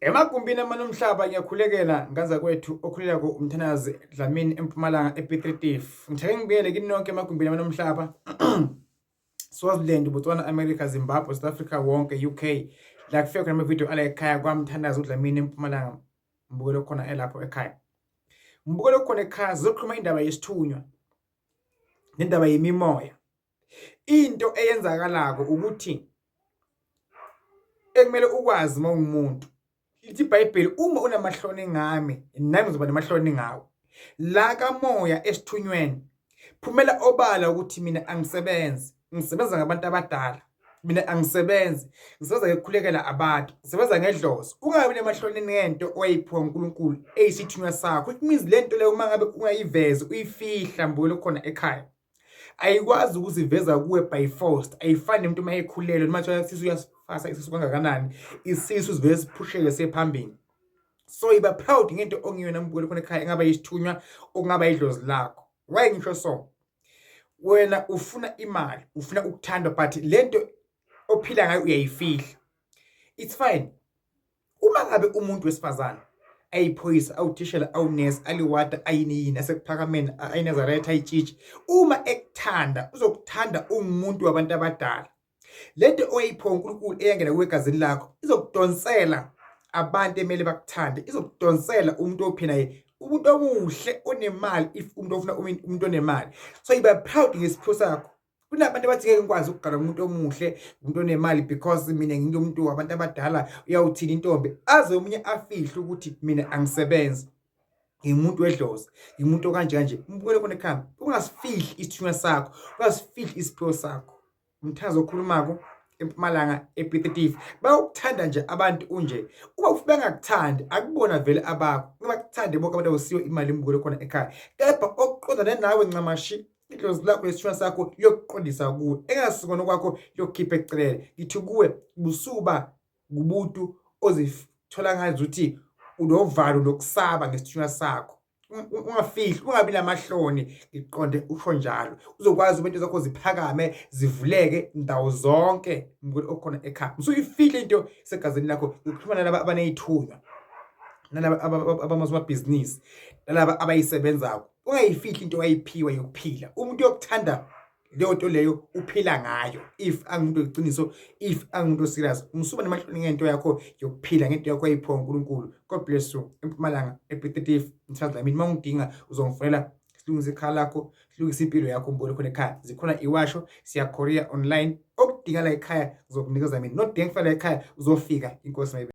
Emagumbini amanomhlaba ngiyakhulekela ngaza kwethu okhulela umthanazi Dlamini eMpumalanga ePiet Retief. Ngithake ngibiyele kini nonke emagumbini amanomhlaba. Swaziland, Botswana, America, Zimbabwe, South Africa wonke, UK. La kufika khona amavidiyo ala ekhaya kwaMthandazi uDlamini eMpumalanga. Mbukelo khona elapho ekhaya. Mbukelo khona ekhaya sizokhuluma indaba yesithunywa nendaba yemimoya. Into eyenzakalako ukuthi ekumele ukwazi mawumuntu lithi iBhayibheli uma unamahloni ngami nami ngizoba namahloni ngawe. La kamoya esithunyweni phumela obala ukuthi mina angisebenzi, ngisebenza ngabantu abadala. Mina angisebenzi, ngisebenza ngekukhulekela abantu, ngisebenza ngedlozi. Ungabi namahloni ngento oyiphiwa uNkulunkulu eyisithunywa sakho. It means lento leyo uma ngabe ungayivezi uyifihla mbukelo khona ekhaya, ayikwazi ukuziveza kuwe by force. Ayifani nomuntu uma ekhulelwe noma nje isisu uyasifasa isisu kangakanani, isisu sivele siphushele sephambili. So iba proud ngento ongiyona mbukelo khona ekhaya, engaba yisithunywa okungaba idlozi lakho. Why ngisho so? Wena ufuna imali, ufuna ukuthandwa, but lento ophila ngayo uyayifihla. It's fine uma ngabe umuntu wesifazana ayiphoyisa, awuthishela, awunesi, aliwata, ayiniyini, asephakameni, ayinazareth, ayitshitshi, uma ekuthanda uzokuthanda ungumuntu wabantu abadala. Lento oyiphiwa uNkulunkulu eyangena kwegazini lakho izokudonsela abantu emele bakuthande, izokudonsela umuntu ophinayo, umuntu omuhle onemali. If umuntu ofuna umuntu onemali, so iba proud ngesipho sakho. Kunabantu abathi ngeke ngikwazi ukugala umuntu omuhle, umuntu onemali, because mina ngingumuntu wabantu abadala. Uyawuthini intombi aze omunye afihle ukuthi mina angisebenzi, ngimuntu wedlozi, ngimuntu kanje kanje. Mbukele khona ekhaya, ungasifihli isithunywa sakho, ungasifihli isipho sakho. Umthandazo okhulumako eMpumalanga ePiet Retief bayokuthanda nje abantu unje. Uma bengakuthandi akubona vele abakho, uma kuthande bonke abantu awusiyo imali. Mbukele khona ekhaya, kepha okuqondana nawe ncamashi idlozi lakho lesithunywa sakho liyokuqondisa kuwe, engasikona kwakho liyokukhipha ecelele. Ngithi kuwe busuba kubuntu ozithola ngazi ukuthi unovalo nokusaba ngesithunywa sakho. Ungafihli, ungabi namahloni. Ngiqonde usho njalo uzokwazi ukuthi zakho ziphakame, zivuleke ndawo zonke. Mbukelo okhona ekhaya, usuyifihle into segazini lakho. Ngikhuluma nalabo abanezithunywa, nalabo abamazamabhizinisi, nalabo abayisebenzako. Ungayifihli into ayiphiwa yokuphila. Umuntu yokuthanda leyo nto leyo uphila ngayo. If angumuntu weqiniso, if angumuntu serious, umsuba namahloni ngento yakho yokuphila, ngento yakho ayiphiwa uNkulunkulu. God bless you. eMpumalanga ePiet Retief, Mthandazi Dlamini. Mawungidinga uzongifonela, silungise ikhala lakho, silungise impilo yakho. Mbukelo khona ekhaya, zikhona iwasho, siya Korea online. Okudinga la ekhaya uzokunikeza mina, nodinga la ekhaya uzofika. Inkosi mayibe.